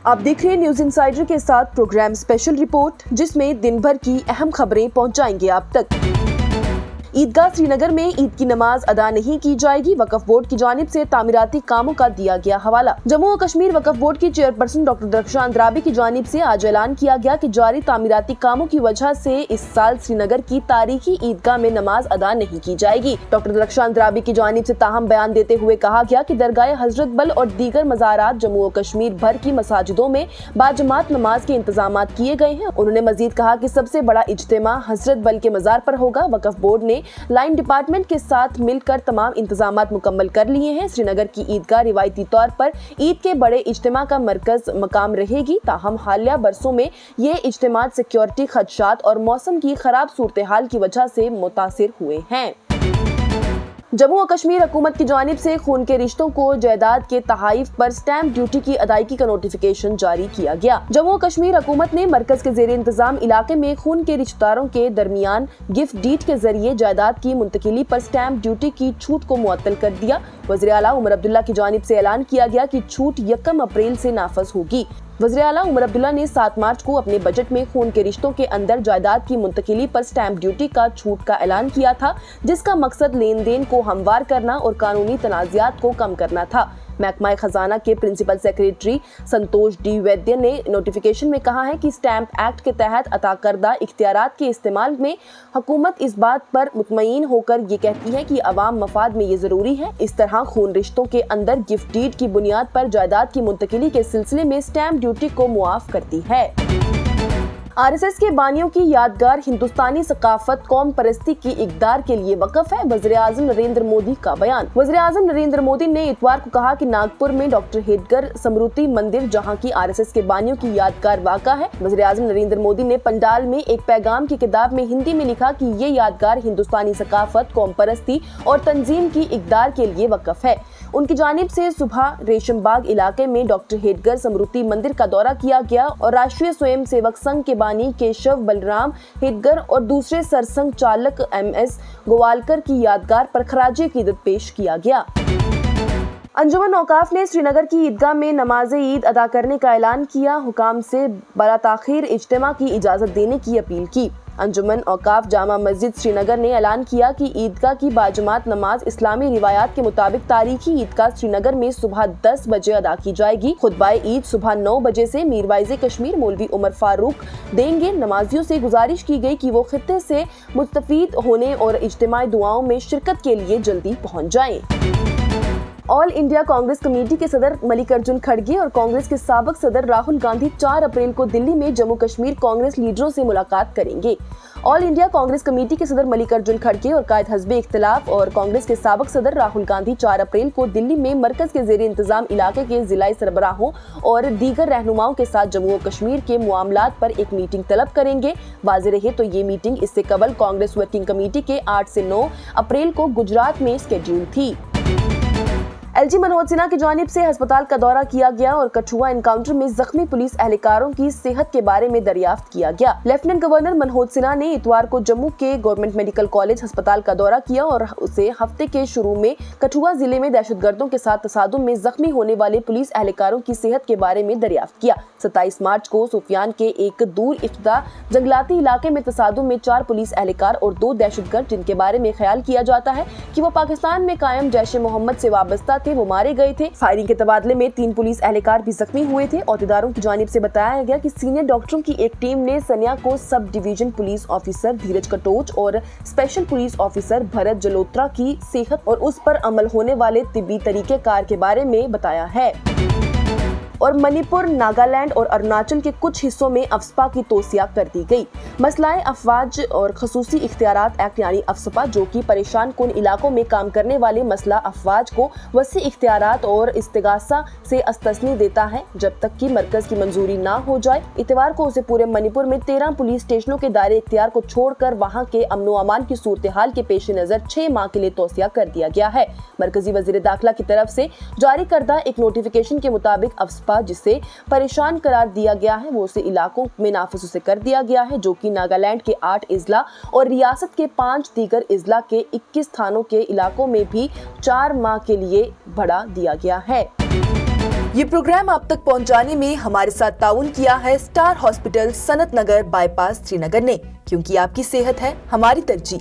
आप देख रहे हैं न्यूज इनसाइडर के साथ प्रोग्राम स्पेशल रिपोर्ट, जिसमें दिन भर की अहम खबरें पहुंचाएंगे आप तक। ईदगाह श्रीनगर में ईद की नमाज अदा नहीं की जाएगी, वक्फ बोर्ड की जानिब से तामीराती कामों का दिया गया हवाला। जम्मू और कश्मीर वक्फ बोर्ड की चेयरपर्सन डॉक्टर दरख्शान अंद्राबी की जानिब से आज ऐलान किया गया कि जारी तामीराती कामों की वजह से इस साल श्रीनगर की तारीखी ईदगाह में नमाज अदा नहीं की जाएगी। डॉक्टर दरख्शान अंद्राबी की जानिब से ताहम बयान देते हुए कहा गया कि दरगाह हजरत बल और दीगर मज़ारात जम्मू और कश्मीर भर की मसाजिदों में बाजमात नमाज के इंतजाम किए गए हैं। उन्होंने मजीद कहा कि सबसे बड़ा इज्तिमा हजरत बल के मज़ार पर होगा। वक्फ बोर्ड ने लाइन डिपार्टमेंट के साथ मिलकर तमाम इंतजामात मुकम्मल कर लिए हैं। श्रीनगर की ईदगाह रिवायती तौर पर ईद के बड़े इज्तिमा का मरकज मकाम रहेगी। ताहम हालिया बरसों में ये इज्तिमात सिक्योरिटी खदशात और मौसम की खराब सूरत हाल की वजह से मुतासिर हुए हैं। जम्मू और कश्मीर हुकूमत की जानिब से खून के रिश्तों को जायदाद के तहाइफ पर स्टैंप ड्यूटी की अदायगी का नोटिफिकेशन जारी किया गया। जम्मू और कश्मीर हुकूमत ने मरकज के ज़ेरे इंतजाम इलाके में खून के रिश्तेदारों के दरमियान गिफ्ट डीड के जरिए जायदाद की मुंतकिली पर स्टैंप ड्यूटी की छूट को मुअत्तल कर दिया। वज़ीर आला उमर अब्दुल्ला की जानिब से ऐलान किया गया कि छूट 1 अप्रैल से नाफज होगी। वज़ीर आला उमर अब्दुल्ला ने 7 मार्च को अपने बजट में खून के रिश्तों के अंदर जायदाद की मुंतकिली पर स्टैंप ड्यूटी का छूट का ऐलान किया था, जिसका मकसद लेन देन को हमवार करना और कानूनी तनाज़ात को कम करना था। महकमा खजाना के प्रिंसिपल सेक्रेटरी संतोष डी वैद्य ने नोटिफिकेशन में कहा है कि स्टैंप एक्ट के तहत अता करदा इख्तियारात के इस्तेमाल में हुकूमत इस बात पर मुतमईन होकर ये कहती है कि अवाम मफाद में ये जरूरी है। इस तरह खून रिश्तों के अंदर गिफ्ट डीड की बुनियाद पर जायदाद की मुंतकिली के सिलसिले में स्टैंप ड्यूटी को मुआफ करती है। आरएसएस के बानियों की यादगार हिंदुस्तानी सकाफत कौम परस्ती की इक़दार के लिए वक़फ़ है। वज़ीर आज़म नरेंद्र मोदी का बयान। वज़ीर आज़म नरेंद्र मोदी ने इतवार को कहा कि नागपुर में डॉक्टर हेडगर स्मृति मंदिर जहां की आरएसएस के बानियों की यादगार वाक़ा है। वज़ीर आज़म नरेंद्र मोदी ने पंडाल में एक पैगाम की किताब में हिंदी में लिखा कि ये यादगार हिंदुस्तानी सकाफत कौम परस्ती और तंजीम की इक़दार के लिए वक़फ़ है। उनकी जानिब से सुबह रेशमबाग इलाके में डॉक्टर हेडगर स्मृति मंदिर का दौरा किया गया और राष्ट्रीय स्वयं सेवक संघ के बानी केशव बलराम हेडगर और दूसरे सरसंघ चालक MS गोवालकर की यादगार पर खराजे क़ीदत पेश किया गया। अंजुमन औकाफ ने श्रीनगर की ईदगाह में नमाज ईद अदा करने का ऐलान किया। हुकाम से बला ताखीर इज्तिमा की इजाज़त देने की अपील की। अंजुमन औकाफ जामा मस्जिद श्रीनगर ने ऐलान किया कि ईदगाह की बाजमात नमाज इस्लामी रिवायात के मुताबिक तारीखी ईदगाह श्रीनगर में सुबह 10 बजे अदा की जाएगी। खुतबाए ईद सुबह 9 बजे से मीरवाइज़े कश्मीर मौलवी उमर फारूक देंगे। नमाजियों से गुजारिश की गई कि वो खित्ते से मुस्तफीद होने और इज्तिमाई दुआओं में शिरकत के लिए जल्दी पहुँच जाएं। ऑल इंडिया कांग्रेस कमेटी के सदर मल्लिकार्जुन खड़गे और कांग्रेस के साबिक सदर राहुल गांधी 4 अप्रैल को दिल्ली में जम्मू कश्मीर कांग्रेस लीडरों से मुलाकात करेंगे। ऑल इंडिया कांग्रेस कमेटी के सदर मल्लिकार्जुन खड़गे और कायद हज़्ब इख्तिलाफ और कांग्रेस के साबिक सदर राहुल गांधी 4 अप्रैल को दिल्ली में मरकज के ज़ेरे इंतजाम इलाके के जिलाई सरबराहों और दीगर रहनुमाओं के साथ जम्मू और कश्मीर के मामलात पर एक मीटिंग तलब करेंगे। वाज़ेह रहे तो ये मीटिंग इससे कबल कांग्रेस वर्किंग कमेटी के 8 से 9 अप्रैल को गुजरात में शेड्यूल थी। LG मनोज सिन्हा की जानिब से अस्पताल का दौरा किया गया और कठुआ एनकाउंटर में जख्मी पुलिस एहलकारों की सेहत के बारे में दरियाफ्त किया गया। लेफ्टिनेंट गवर्नर मनोज सिन्हा ने इतवार को जम्मू के गवर्नमेंट मेडिकल कॉलेज अस्पताल का दौरा किया और उसे हफ्ते के शुरू में कठुआ जिले में दहशतगर्दों के साथ तसादुम में जख्मी होने वाले पुलिस एहलकारों की सेहत के बारे में दरियाफ्त किया। 27 मार्च को सोफियान के एक दूर इफ्ता जंगलाती इलाके में तसादुम में 4 पुलिस एहलकार और 2 दहशतगर्द, जिनके बारे में ख्याल किया जाता है कि वो पाकिस्तान में कायम जैश मोहम्मद से वाबस्ता थे, वो मारे गए थे। फायरिंग के तबादले में 3 पुलिस एहलकार भी जख्मी हुए थे। औहदेदारों की जानिब से बताया गया कि सीनियर डॉक्टरों की एक टीम ने सनिया को सब डिवीजन पुलिस ऑफिसर धीरज कटोच और special police officer Bharat Jalotra की सेहत और उस पर अमल होने वाले तिब्बी तरीक़ेकार के बारे में बताया है। और मणिपुर, नागालैंड और अरुणाचल के कुछ हिस्सों में अफस्पा की तोसिया कर दी गई। मसलाए अफवाज और खसूसी इख्तियारात एक्ट यानी अफस्पा, जो कि परेशान कुन इलाकों में काम करने वाले मसला अफवाज को वसी इख्तियारात और इस्तिगासा से अस्तस्नी देता है जब तक कि मरकज की मंजूरी ना हो जाए। इतवार को उसे पूरे मणिपुर में 13 पुलिस स्टेशनों के दायरे इख्तियार को छोड़कर वहां के अमनो अमान की सूरत हाल के पेश नजर 6 माह के लिए तोसिया कर दिया गया है। मरकजी वजीर दाखिला की तरफ से जारी करदा एक नोटिफिकेशन के मुताबिक अफस्पा जिसे परेशान करार दिया गया है वो उसे इलाकों में नाफिज उसे कर दिया गया है, जो कि नागालैंड के 8 इजला और रियासत के 5 दीगर इजला के 21 थानों के इलाकों में भी 4 माह के लिए बढ़ा दिया गया है। یہ پروگرام آپ تک پہنچانے میں ہمارے ساتھ تعاون کیا ہے اسٹار ہاسپٹل سنت نگر بائی پاس سری نگر نے، کیونکہ آپ کی صحت ہے ہماری ترجیح۔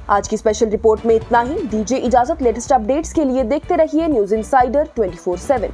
آج کی اسپیشل رپورٹ میں اتنا ہی۔ دیجیے اجازت، لیٹسٹ اپڈیٹس کے لیے دیکھتے رہیے نیوز انسائیڈر 24/7۔